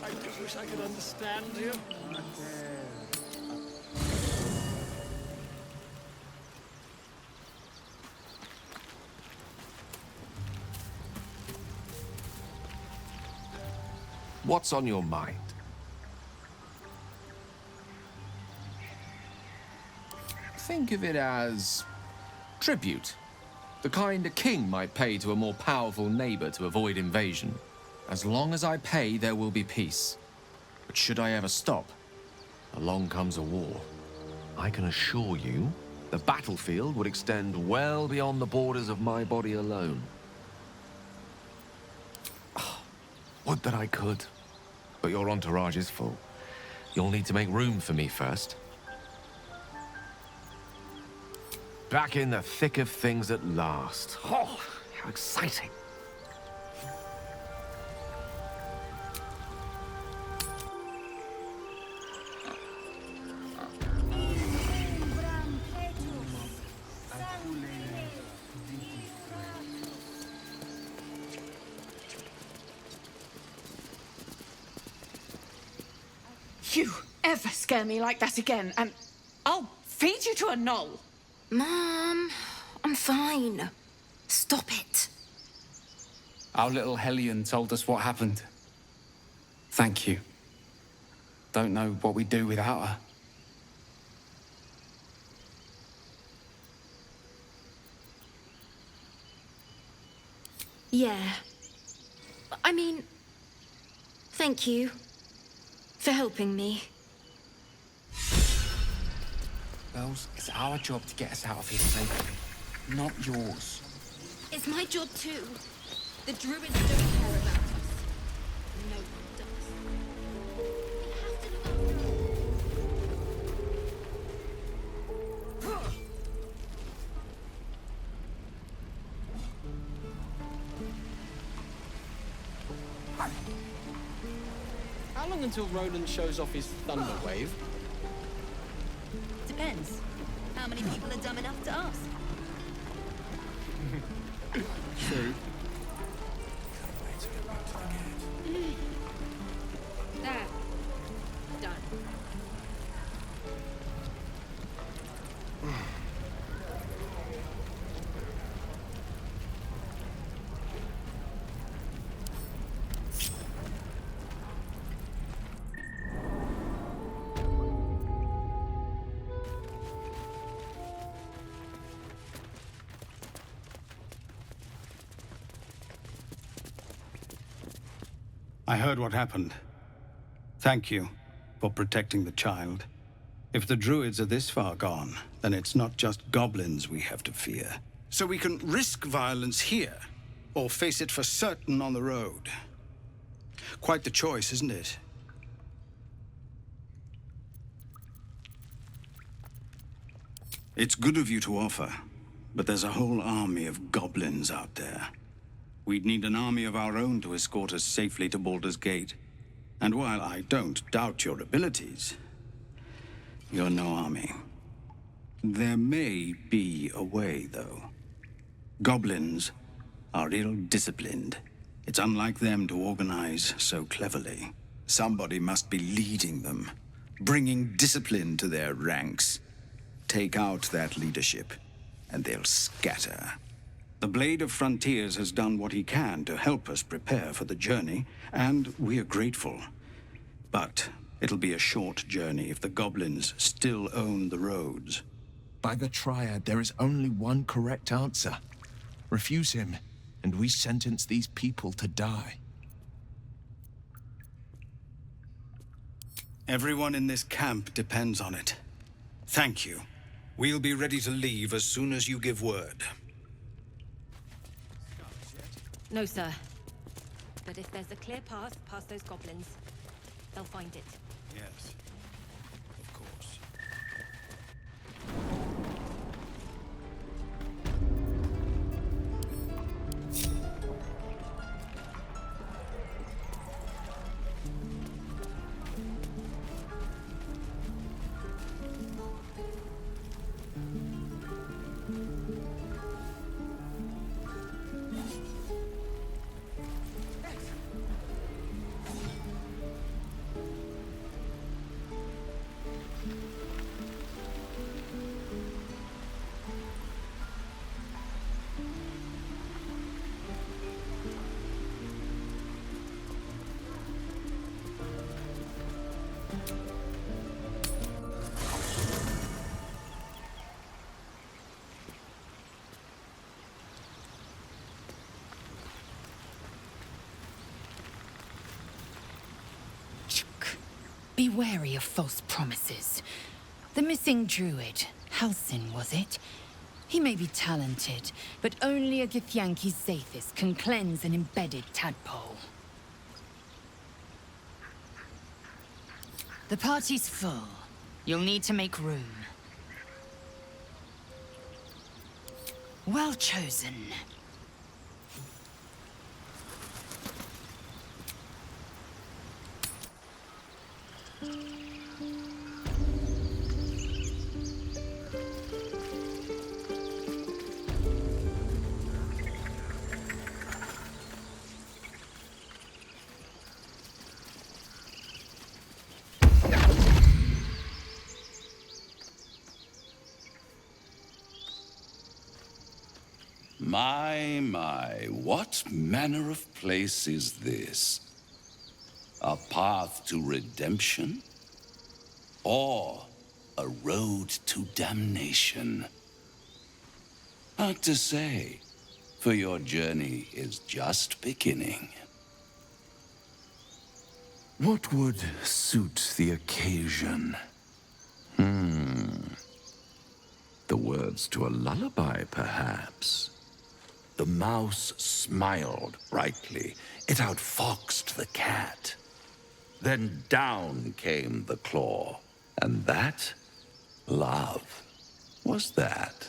I just wish I could understand you. What's on your mind? Think of it as tribute. The kind a king might pay to a more powerful neighbor to avoid invasion. As long as I pay, there will be peace. But should I ever stop, along comes a war. I can assure you, the battlefield would extend well beyond the borders of my body alone. Would that I could. But your entourage is full. You'll need to make room for me first. Back in the thick of things at last. Oh, how exciting. You ever scare me like that again, and I'll feed you to a gnoll. Mom, I'm fine. Stop it. Our little Hellion told us what happened. Thank you. Don't know what we'd do without her. Yeah. I mean, thank you for helping me. Bells, it's our job to get us out of here safely, not yours. It's my job too. The druids don't care about us. No one does. They have to look after us. How long until Roland shows off his thunder wave? Depends. How many people are dumb enough to ask? True. There. Done. I heard what happened. Thank you for protecting the child. If the druids are this far gone, then it's not just goblins we have to fear. So we can risk violence here, or face it for certain on the road. Quite the choice, isn't it? It's good of you to offer, but there's a whole army of goblins out there. We'd need an army of our own to escort us safely to Baldur's Gate. And while I don't doubt your abilities, you're no army. There may be a way, though. Goblins are ill-disciplined. It's unlike them to organize so cleverly. Somebody must be leading them, bringing discipline to their ranks. Take out that leadership, and they'll scatter. The Blade of Frontiers has done what he can to help us prepare for the journey, and we're grateful. But it'll be a short journey if the goblins still own the roads. By the Triad, there is only one correct answer. Refuse him, and we sentence these people to die. Everyone in this camp depends on it. Thank you. We'll be ready to leave as soon as you give word. No, sir. But if there's a clear path past those goblins, they'll find it. Yes, of course. Be wary of false promises. The missing druid, Halsin, was it? He may be talented, but only a Githyanki's Zathis can cleanse an embedded tadpole. The party's full. You'll need to make room. Well chosen. My, what manner of place is this? A path to redemption? Or a road to damnation? Hard to say, for your journey is just beginning. What would suit the occasion? The words to a lullaby, perhaps. The mouse smiled brightly. It outfoxed the cat. Then down came the claw. And that? Love. Was that?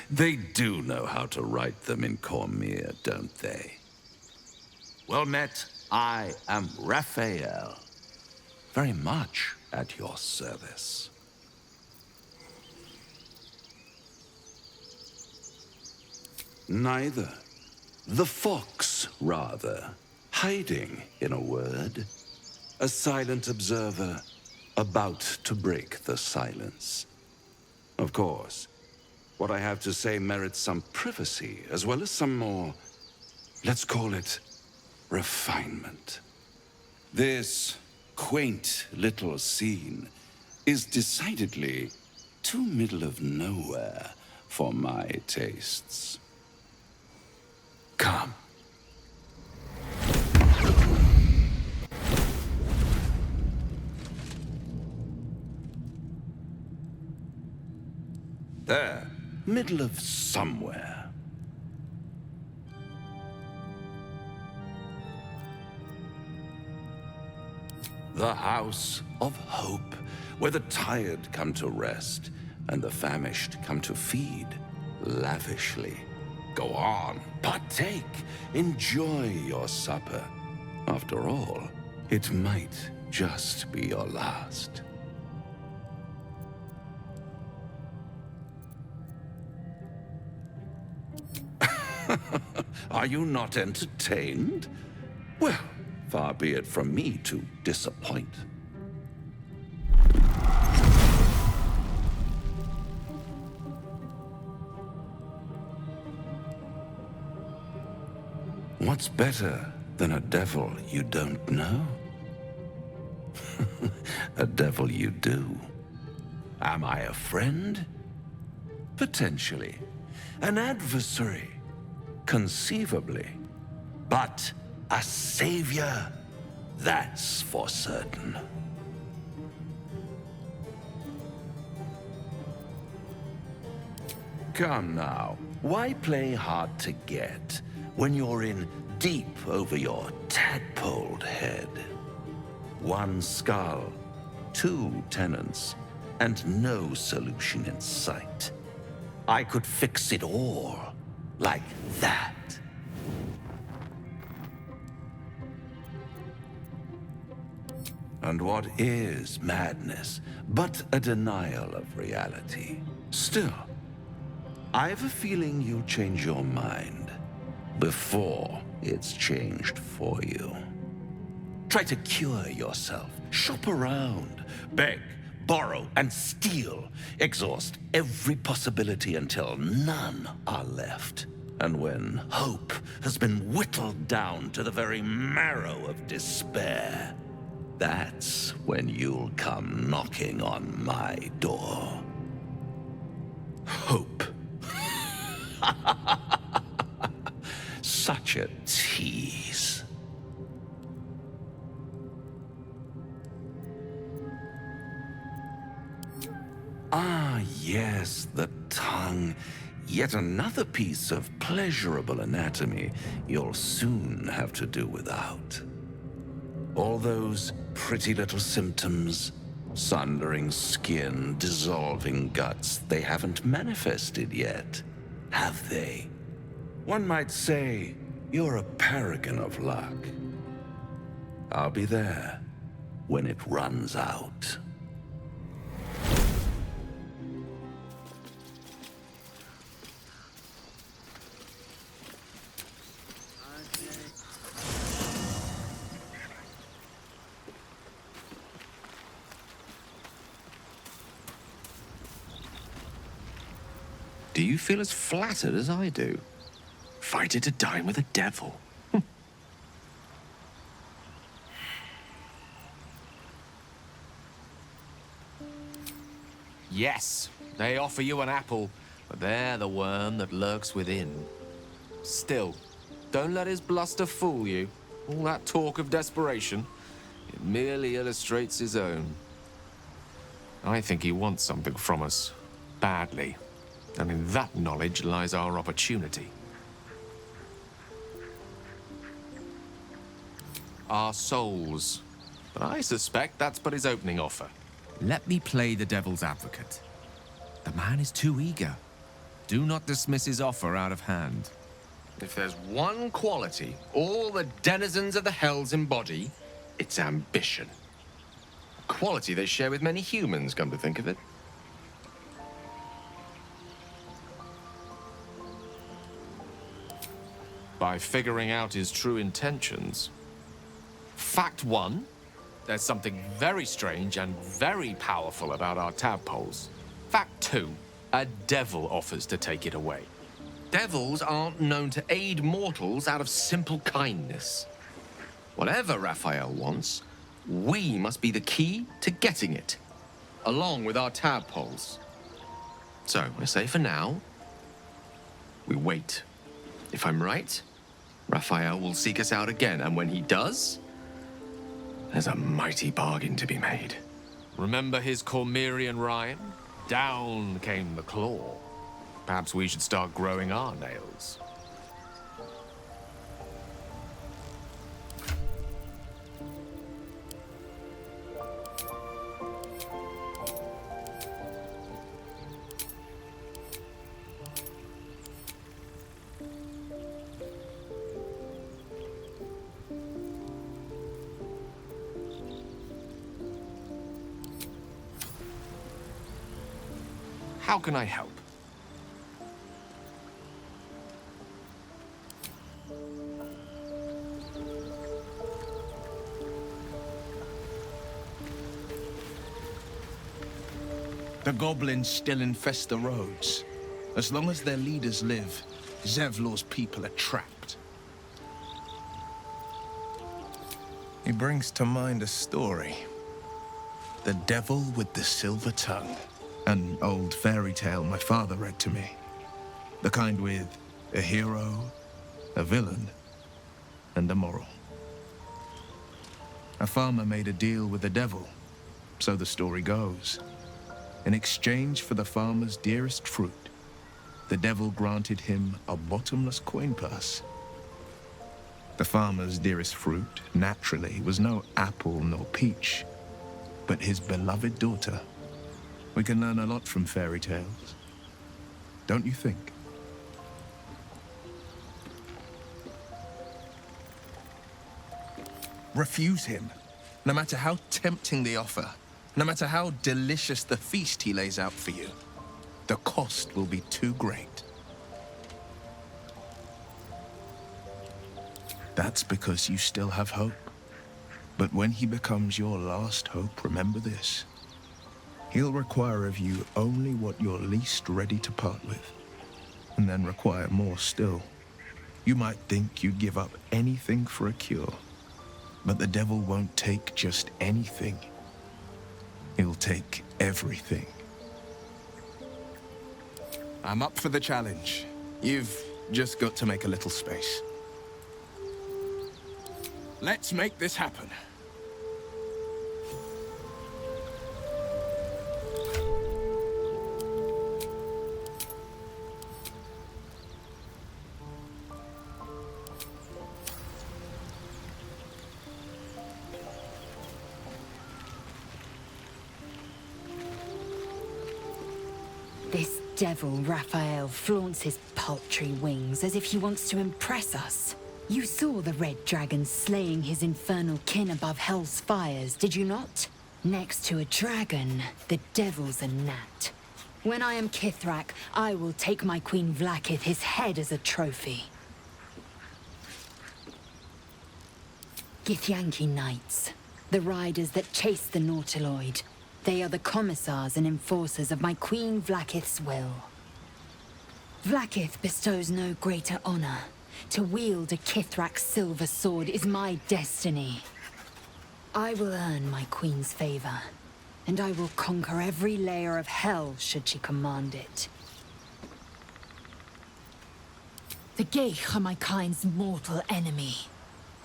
They do know how to write them in Cormier, don't they? Well met, I am Raphael. Very much at your service. Neither. The fox, rather. Hiding, in a word. A silent observer, about to break the silence. Of course, what I have to say merits some privacy, as well as some more, let's call it, refinement. This quaint little scene is decidedly too middle of nowhere for my tastes. Come. There, middle of somewhere. The House of Hope, where the tired come to rest and the famished come to feed lavishly. Go on, partake, enjoy your supper. After all, it might just be your last. Are you not entertained? Well, far be it from me to disappoint. What's better than a devil you don't know? A devil you do. Am I a friend? Potentially. An adversary? Conceivably. But a savior? That's for certain. Come now, why play hard to get when you're in deep over your tadpoled head? One skull, two tenants, and no solution in sight. I could fix it all, like that. And what is madness but a denial of reality? Still, I've a feeling you'll change your mind before it's changed for you. Try to cure yourself, shop around, beg, borrow, and steal. Exhaust every possibility until none are left. And when hope has been whittled down to the very marrow of despair, that's when you'll come knocking on my door. Hope. Such a tease. Yes, the tongue. Yet another piece of pleasurable anatomy you'll soon have to do without. All those pretty little symptoms, sundering skin, dissolving guts, they haven't manifested yet, have they? One might say you're a paragon of luck. I'll be there when it runs out. Do you feel as flattered as I do? Fighting to dine with a devil. Yes, they offer you an apple, but they're the worm that lurks within. Still, don't let his bluster fool you. All that talk of desperation, it merely illustrates his own. I think he wants something from us, badly. And in that knowledge lies our opportunity. Our souls. But I suspect that's but his opening offer. Let me play the devil's advocate. The man is too eager. Do not dismiss his offer out of hand. If there's one quality all the denizens of the hells embody, it's ambition. A quality they share with many humans, come to think of it. By figuring out his true intentions. Fact one, there's something very strange and very powerful about our tadpoles. Fact two, a devil offers to take it away. Devils aren't known to aid mortals out of simple kindness. Whatever Raphael wants, we must be the key to getting it, along with our tadpoles. So, I say for now, we wait. If I'm right, Raphael will seek us out again, and when he does, there's a mighty bargain to be made. Remember his Cormyrean rhyme? Down came the claw. Perhaps we should start growing our nails. How can I help? The goblins still infest the roads. As long as their leaders live, Zevlor's people are trapped. He brings to mind a story. The Devil with the Silver Tongue. An old fairy tale my father read to me. The kind with a hero, a villain, and a moral. A farmer made a deal with the devil, so the story goes. In exchange for the farmer's dearest fruit, the devil granted him a bottomless coin purse. The farmer's dearest fruit, naturally, was no apple nor peach, but his beloved daughter. We can learn a lot from fairy tales, don't you think? Refuse him, no matter how tempting the offer, no matter how delicious the feast he lays out for you. The cost will be too great. That's because you still have hope. But when he becomes your last hope, remember this. He'll require of you only what you're least ready to part with, and then require more still. You might think you'd give up anything for a cure, but the devil won't take just anything. He'll take everything. I'm up for the challenge. You've just got to make a little space. Let's make this happen. devil Raphael flaunts his paltry wings as if he wants to impress us. You saw the red dragon slaying his infernal kin above hell's fires, did you not? Next to a dragon, the devil's a gnat. When I am Kithrak, I will take my Queen Vlaakith his head as a trophy. Githyanki Knights, the riders that chase the Nautiloid. They are the commissars and enforcers of my Queen Vlaakith's will. Vlaakith bestows no greater honor. To wield a Kithrak silver sword is my destiny. I will earn my Queen's favor, and I will conquer every layer of hell should she command it. The Geich are my kind's mortal enemy.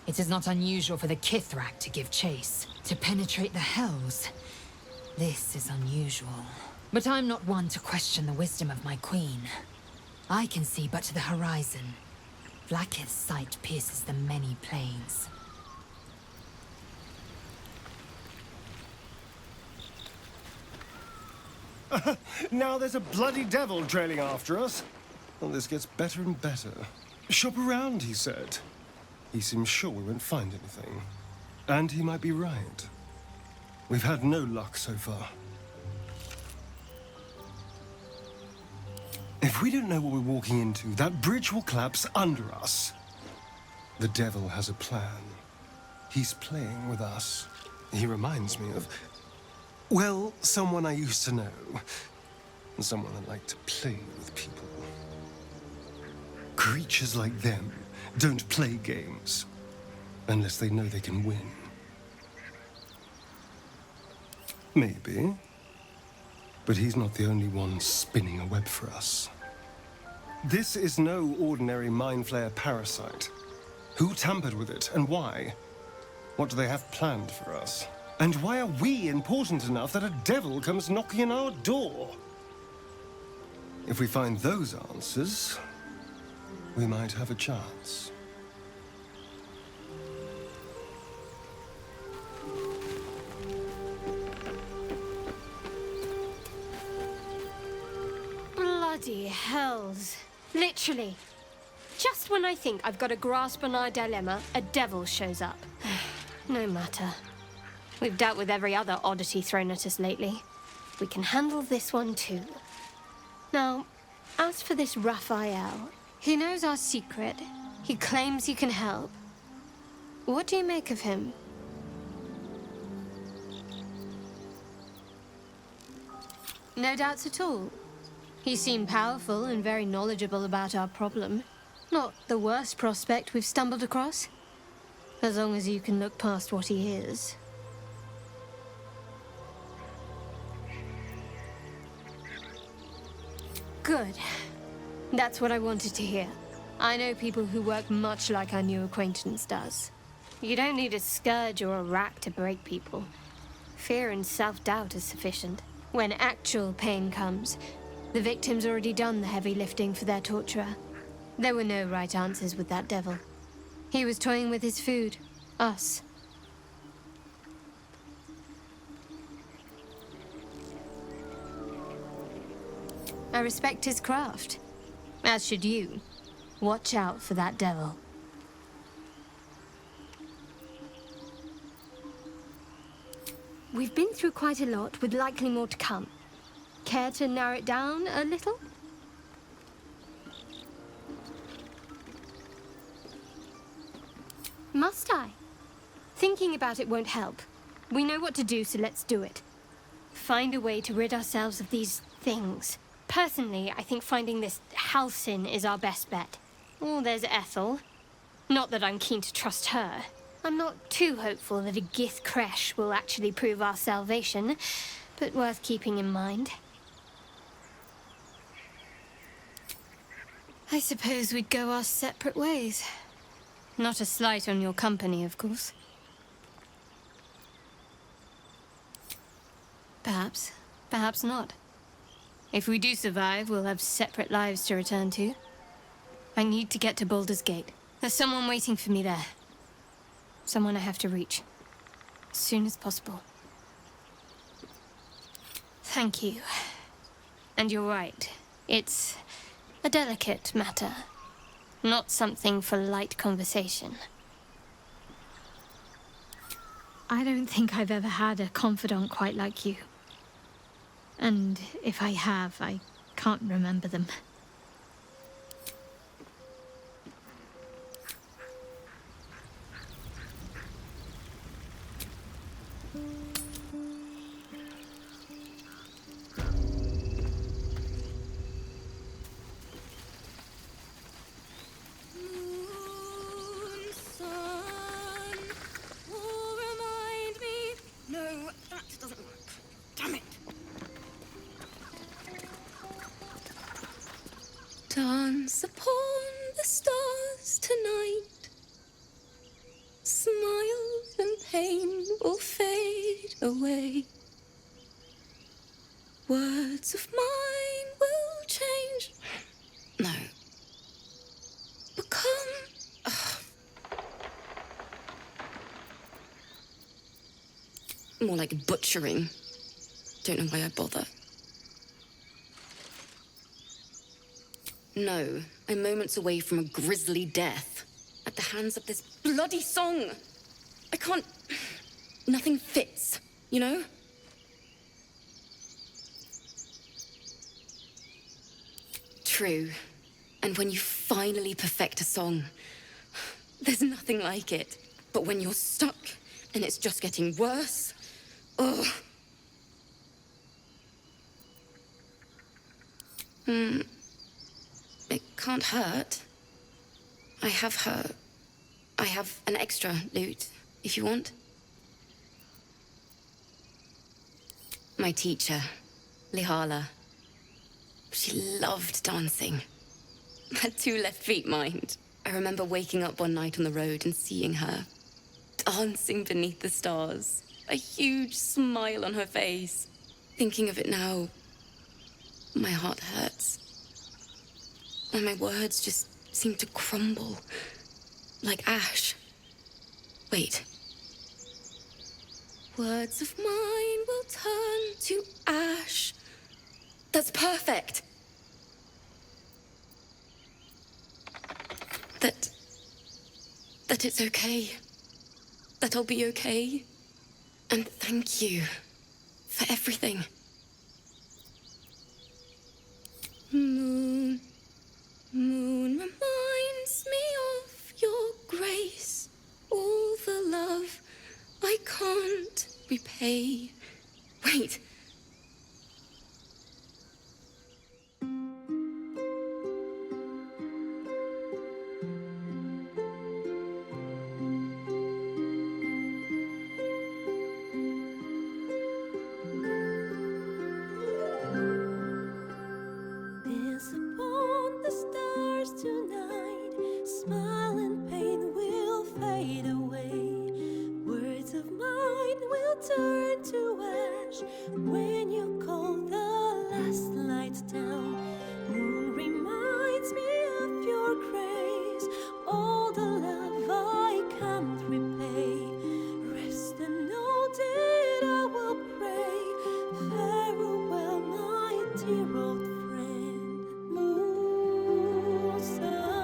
It is not unusual for the Kithrak to give chase, to penetrate the hells. This is unusual. But I'm not one to question the wisdom of my queen. I can see but to the horizon. Vlaakith's sight pierces the many planes. Now there's a bloody devil trailing after us. Well, this gets better and better. Shop around, he said. He seems sure we won't find anything. And he might be right. We've had no luck so far. If we don't know what we're walking into, that bridge will collapse under us. The devil has a plan. He's playing with us. He reminds me of, well, someone I used to know. And someone that liked to play with people. Creatures like them don't play games unless they know they can win. Maybe. But he's not the only one spinning a web for us. This is no ordinary Mind Flayer parasite. Who tampered with it, and why? What do they have planned for us? And why are we important enough that a devil comes knocking on our door? If we find those answers, we might have a chance. Bloody hells. Literally. Just when I think I've got a grasp on our dilemma, a devil shows up. No matter. We've dealt with every other oddity thrown at us lately. We can handle this one too. Now, as for this Raphael, he knows our secret. He claims he can help. What do you make of him? No doubts at all. He seemed powerful and very knowledgeable about our problem. Not the worst prospect we've stumbled across. As long as you can look past what he is. Good. That's what I wanted to hear. I know people who work much like our new acquaintance does. You don't need a scourge or a rack to break people. Fear and self-doubt is sufficient. When actual pain comes, the victim's already done the heavy lifting for their torturer. There were no right answers with that devil. He was toying with his food. Us. I respect his craft. As should you. Watch out for that devil. We've been through quite a lot, with likely more to come. Care to narrow it down a little? Must I? Thinking about it won't help. We know what to do, so let's do it. Find a way to rid ourselves of these things. Personally, I think finding this Halsin is our best bet. Oh, there's Ethel. Not that I'm keen to trust her. I'm not too hopeful that a Gith Kresh will actually prove our salvation, but worth keeping in mind. I suppose we'd go our separate ways. Not a slight on your company, of course. Perhaps. Perhaps not. If we do survive, we'll have separate lives to return to. I need to get to Baldur's Gate. There's someone waiting for me there. Someone I have to reach. As soon as possible. Thank you. And you're right. It's a delicate matter, not something for light conversation. I don't think I've ever had a confidant quite like you. And if I have, I can't remember them. Dance upon the stars tonight. Smiles and pain will fade away. Words of mine will change. No. Become. More like butchering. Don't know why I bother. No, I'm moments away from a grisly death. At the hands of this bloody song. I can't... Nothing fits, you know? True. And when you finally perfect a song, there's nothing like it. But when you're stuck, and it's just getting worse... Ugh. It can't hurt. I have an extra lute, if you want. My teacher, Lihala. She loved dancing. Had 2 left feet, mind. I remember waking up one night on the road and seeing her, dancing beneath the stars, a huge smile on her face. Thinking of it now, my heart hurts. And my words just seem to crumble, like ash. Wait. Words of mine will turn to ash. That's perfect. That it's okay. That I'll be okay. And thank you for everything. Moon, moon reminds me of your grace. All the love I can't repay. Wait. Dear old friend, Musa.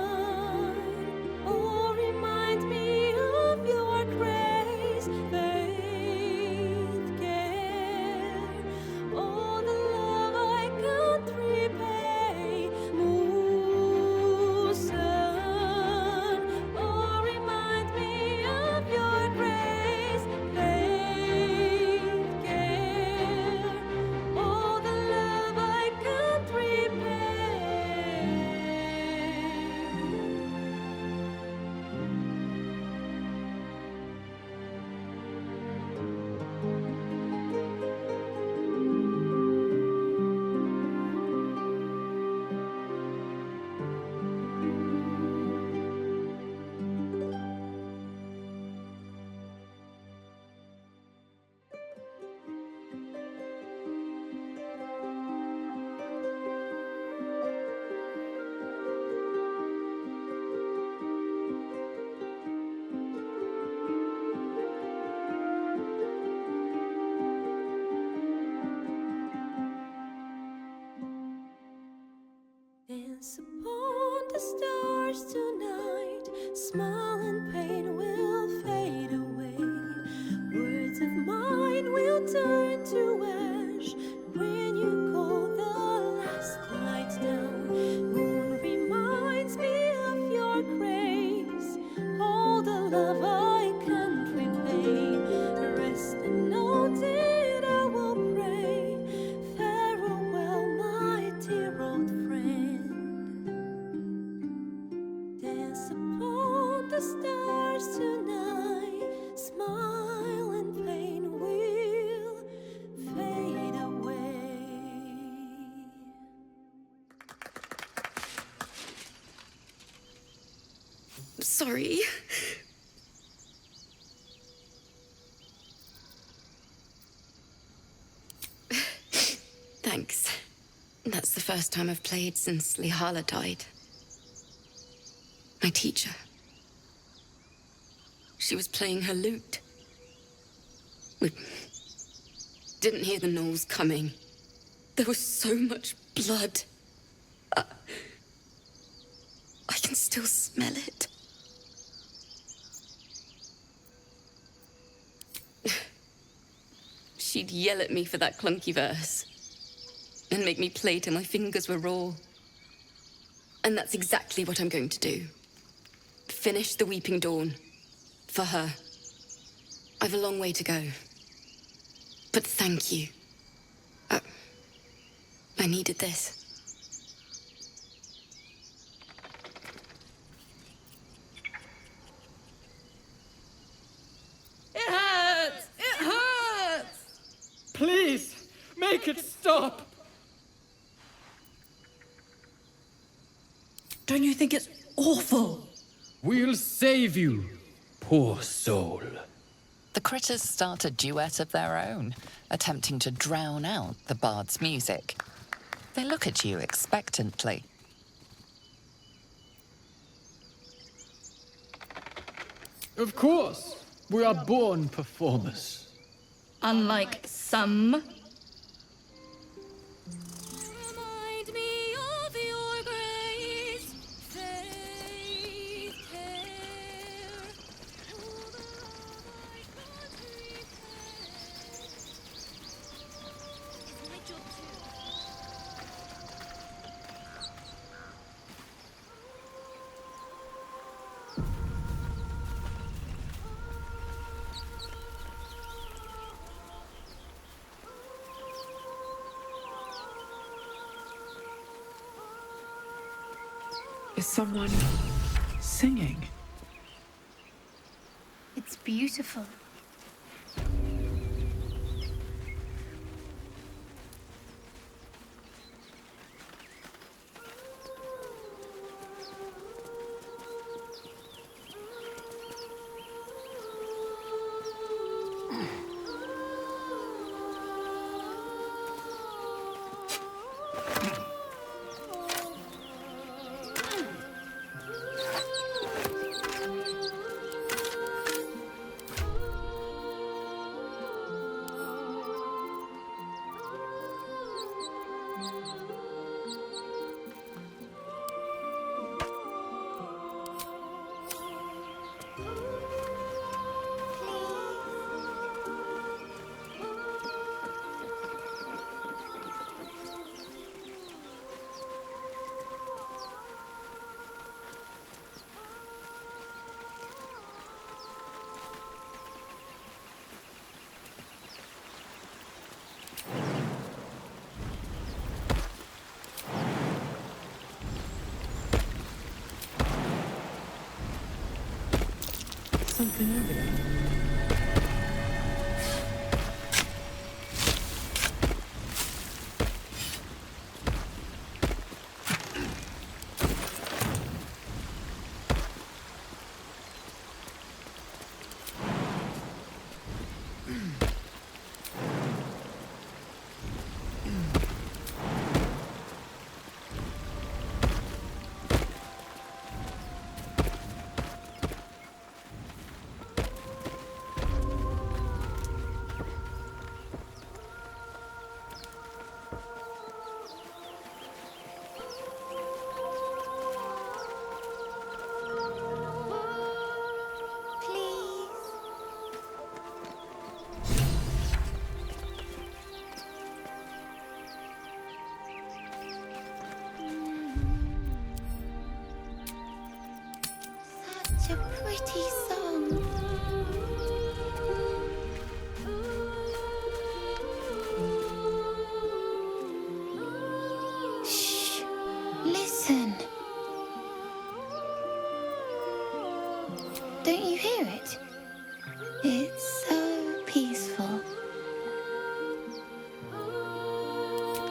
Dance upon the stars tonight, smile and pain will fade away. Words of mine will turn to ash when you call the last light down. Moon reminds me of your grace, all the love I can't repay. Rest and note it, I will pray. Farewell, my dear old friend. Dance upon the stars tonight, smile and pain will fade away. Sorry. Thanks. That's the first time I've played since Lihala died. My teacher. She was playing her lute. We didn't hear the gnolls coming. There was so much blood. I can still smell it. She'd yell at me for that clunky verse and make me play till my fingers were raw. And that's exactly what I'm going to do. Finish the Weeping Dawn. For her. I've a long way to go. But thank you. I needed this. It hurts! It hurts! Please, make it stop! Don't you think it's awful? We'll save you, poor soul. The critters start a duet of their own, attempting to drown out the bard's music. They look at you expectantly. Of course, we are born performers. Unlike some. Remind me of your grace, faith, care, all the love I can't repay. It's my job too. Is someone singing? It's beautiful. Something over there. such a pretty song. Shh. Listen. Don't you hear it? It's so peaceful.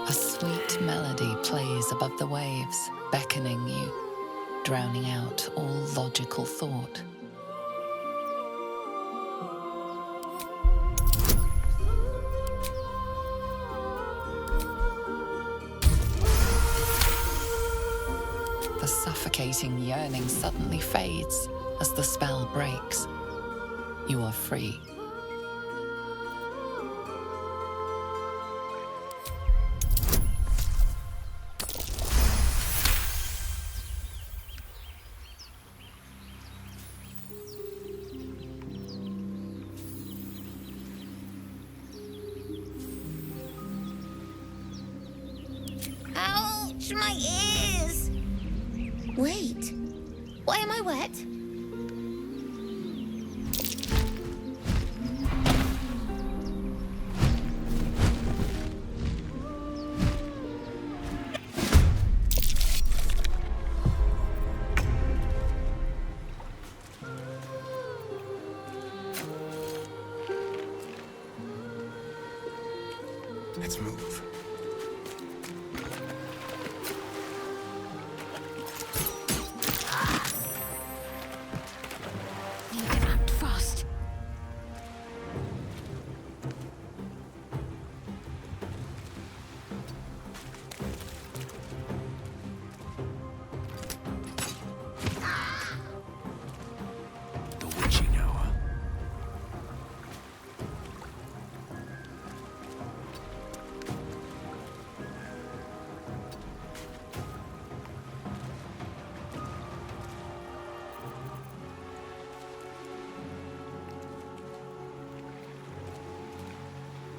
A sweet melody plays above the waves, beckoning you, drowning out all logical thought. The suffocating yearning suddenly fades as the spell breaks. You are free. Ouch, my ears! Wait, why am I wet? Let's move. You can act fast. The witching hour.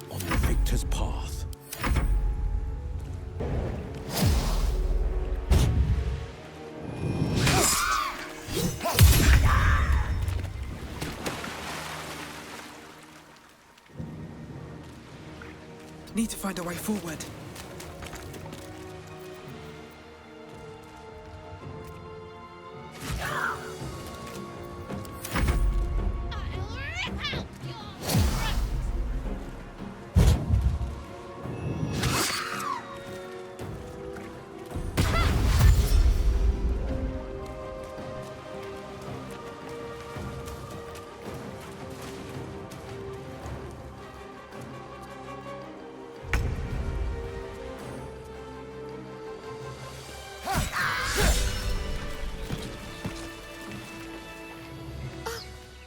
On the victor's path. Need to find a way forward.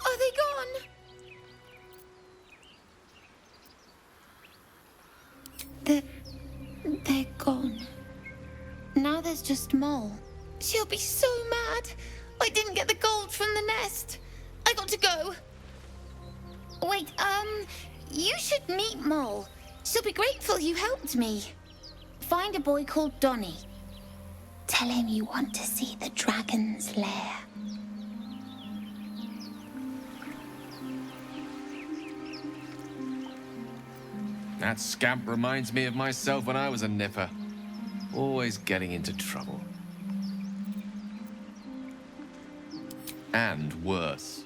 Are they gone? They're gone. Now there's just Mole. She'll be so mad. I didn't get the gold from the nest. I got to go. Wait, you should meet Mole. She'll be grateful you helped me. Find a boy called Donny. Tell him you want to see the dragon's lair. That scamp reminds me of myself when I was a nipper. Always getting into trouble. And worse.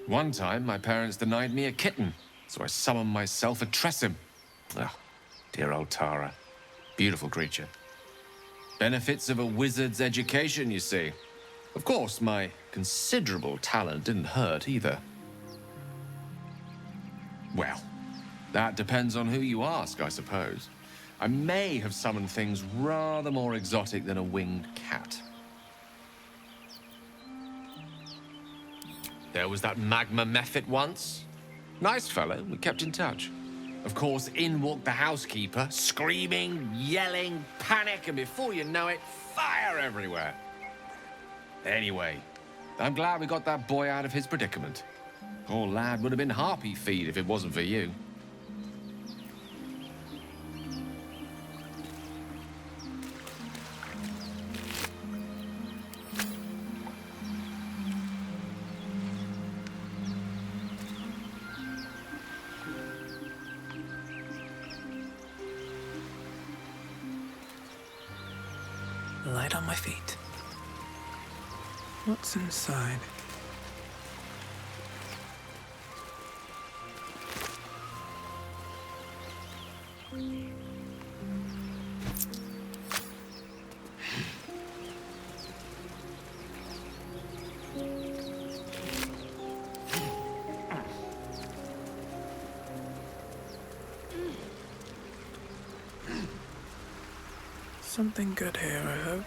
One time, my parents denied me a kitten, so I summoned myself a Tressim. Ugh, dear old Tara. Beautiful creature. Benefits of a wizard's education, you see. Of course, my considerable talent didn't hurt either. Well, that depends on who you ask, I suppose. I may have summoned things rather more exotic than a winged cat. There was that magma mephit once. Nice fellow, we kept in touch. Of course, in walked the housekeeper, screaming, yelling, panic, and before you know it, fire everywhere. Anyway, I'm glad we got that boy out of his predicament. Poor lad would have been harpy feed if it wasn't for you. light on my feet. What's inside? Something good here, I hope.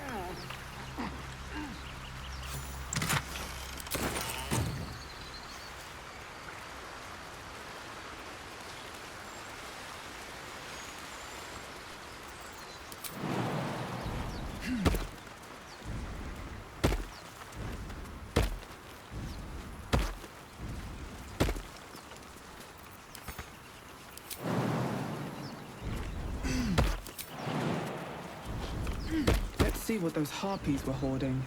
See what those harpies were hoarding.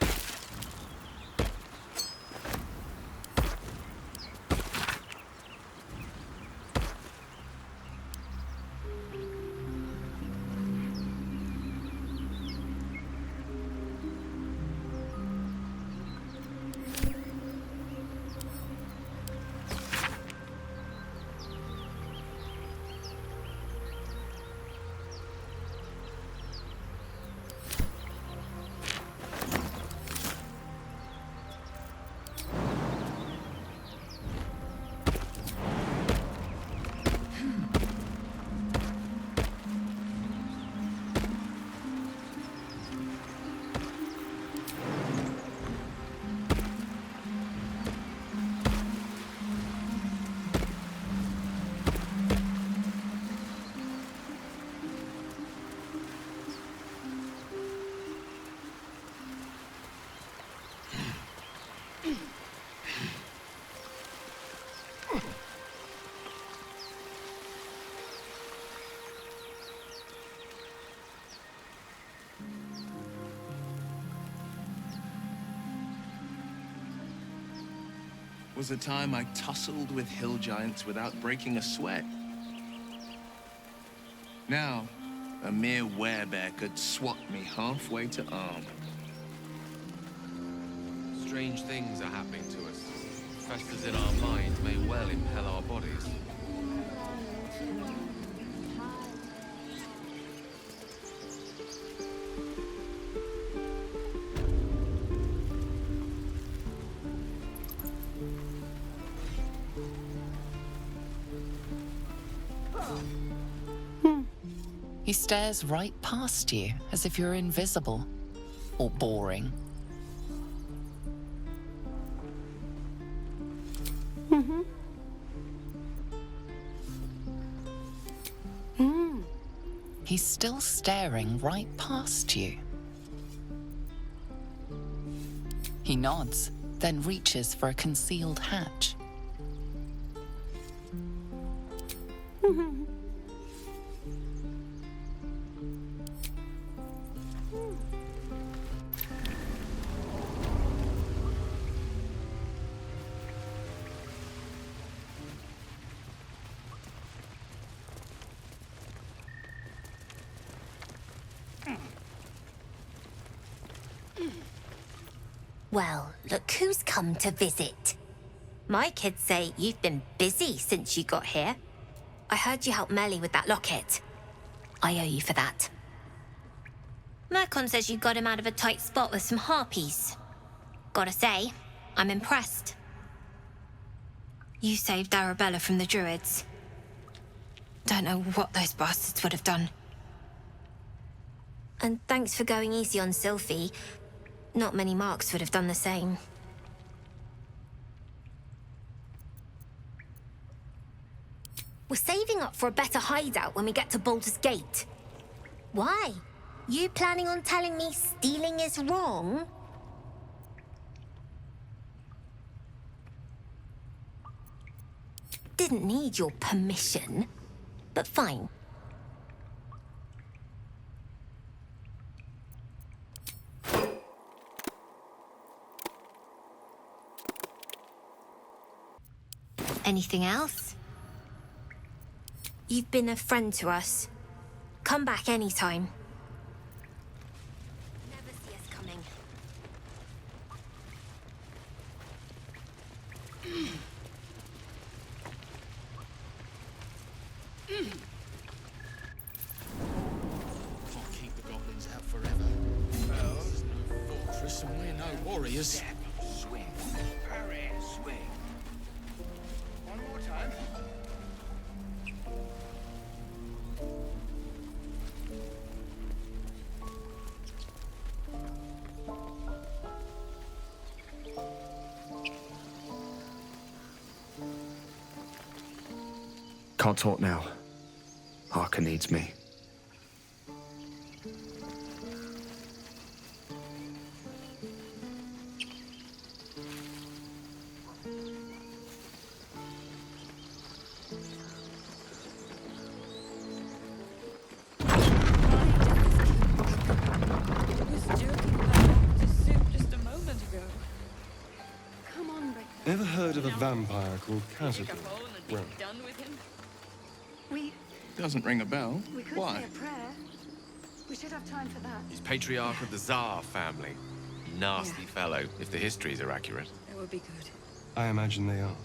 Was a time I tussled with hill giants without breaking a sweat. Now, a mere werebear could swat me halfway to arm. Strange things are happening to us. Festers in our minds may well impel our bodies. He stares right past you, as if you're invisible. Or boring. He's still staring right past you. He nods, then reaches for a concealed hatch. Well, look who's come to visit. My kids say you've been busy since you got here. I heard you helped Melly with that locket. I owe you for that. Mercon says you got him out of a tight spot with some harpies. Gotta say, I'm impressed. You saved Arabella from the druids. Don't know what those bastards would have done. And thanks for going easy on Sylphie. Not many marks would have done the same. We're saving up for a better hideout when we get to Baldur's Gate. Why? You planning on telling me stealing is wrong? Didn't need your permission, but fine. Anything else? You've been a friend to us. Come back anytime. Never So we're no warriors. Swing, parry, swing. One more time. Can't talk now. Harker needs me. Ever heard of a vampire called Caterpillar? Well, Doesn't ring a bell. We could Why? say a prayer. We should have time for that. He's patriarch of the Tsar family. Nasty fellow, if the histories are accurate. It would be good. I imagine they are.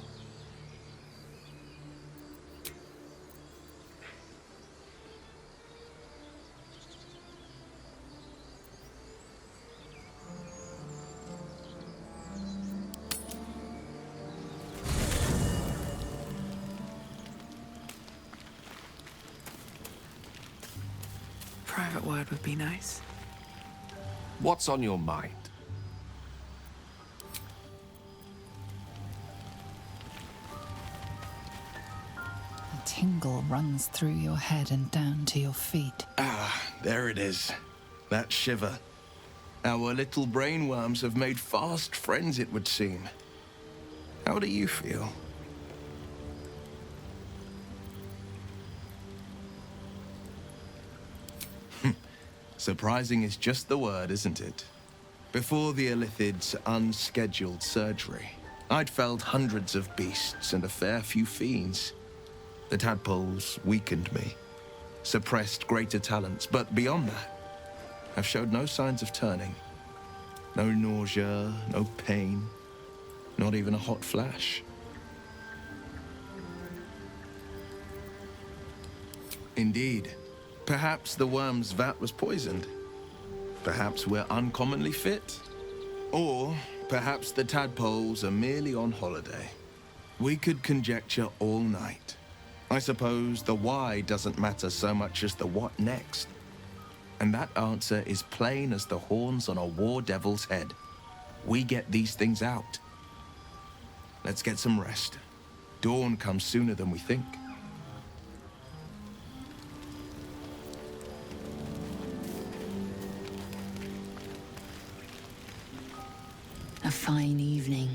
Private word would be nice. What's on your mind? A tingle runs through your head and down to your feet. Ah, there it is. That shiver. Our little brainworms have made fast friends, it would seem. How do you feel? Surprising is just the word, isn't it? Before the Illithid's unscheduled surgery, I'd felled hundreds of beasts and a fair few fiends. The tadpoles weakened me, suppressed greater talents, but beyond that, I've showed no signs of turning. No nausea, no pain, not even a hot flash. Indeed. Perhaps the worm's vat was poisoned. Perhaps we're uncommonly fit. Or perhaps the tadpoles are merely on holiday. We could conjecture all night. I suppose the why doesn't matter so much as the what next. And that answer is plain as the horns on a war devil's head. We get these things out. Let's get some rest. Dawn comes sooner than we think. A fine evening,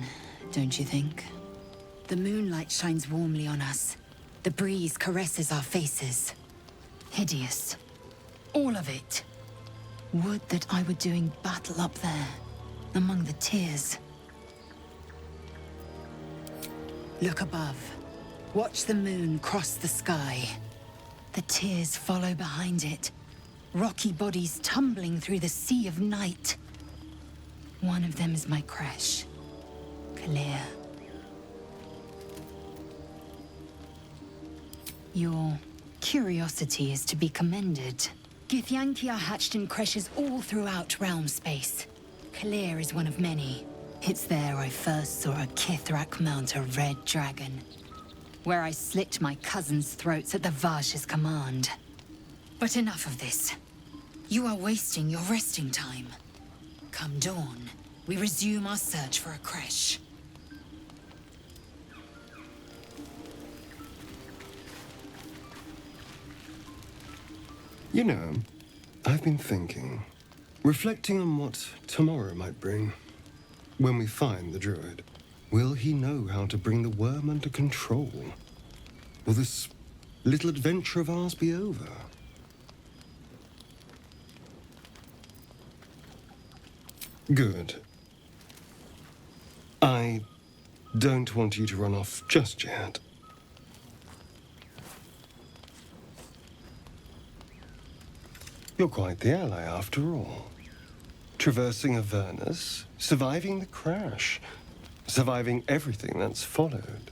don't you think? The moonlight shines warmly on us. The breeze caresses our faces. Hideous. All of it. Would that I were doing battle up there, among the tears. Look above. Watch the moon cross the sky. The tears follow behind it. Rocky bodies tumbling through the sea of night. One of them is my crush, Kalir. Your curiosity is to be commended. Githyanki are hatched in creches all throughout realm space. Kalir is one of many. It's there I first saw a Kithrak mount a red dragon, where I slit my cousins' throats at the Vash's command. But enough of this. You are wasting your resting time. Come dawn, we resume our search for a creche. You know, I've been thinking, reflecting on what tomorrow might bring. When we find the druid, will he know how to bring the worm under control? Will this little adventure of ours be over? Good. I don't want you to run off just yet. You're quite the ally after all. Traversing Avernus, surviving the crash, surviving everything that's followed.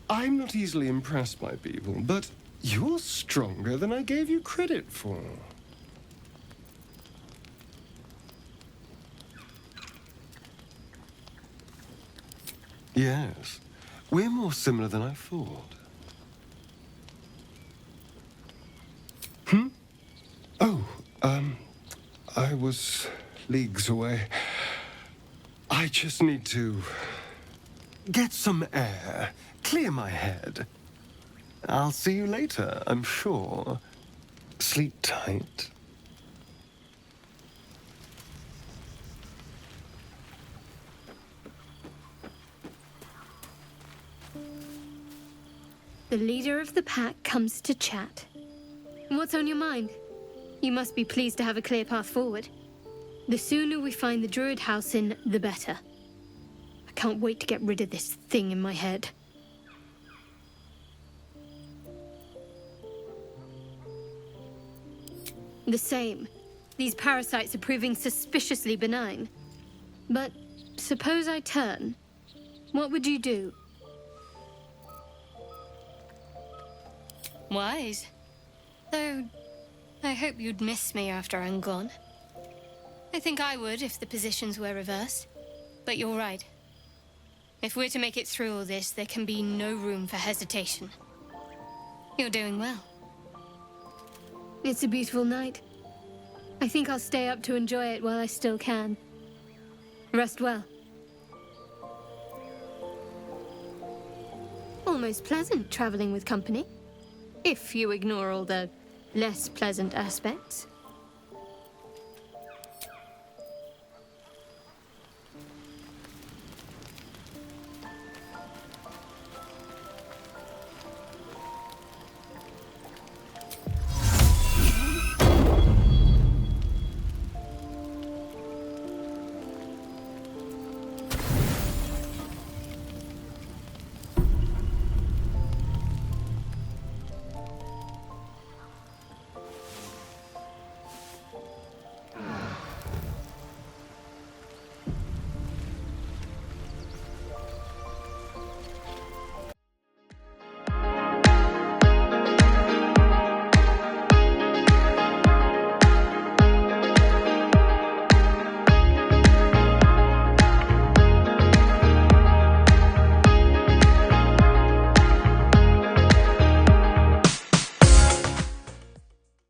I'm not easily impressed by people, but you're stronger than I gave you credit for. Yes. We're more similar than I thought. Oh, I was leagues away. I just need to get some air, clear my head. I'll see you later, I'm sure. Sleep tight. The leader of the pack comes to chat. What's on your mind? You must be pleased to have a clear path forward. The sooner we find the druid Halsin, the better. I can't wait to get rid of this thing in my head. The same. These parasites are proving suspiciously benign. But suppose I turn. What would you do? Wise. Though, I hope you'd miss me after I'm gone. I think I would if the positions were reversed. But you're right. If we're to make it through all this, there can be no room for hesitation. You're doing well. It's a beautiful night. I think I'll stay up to enjoy it while I still can. Rest well. Almost pleasant traveling with company. If you ignore all the less pleasant aspects.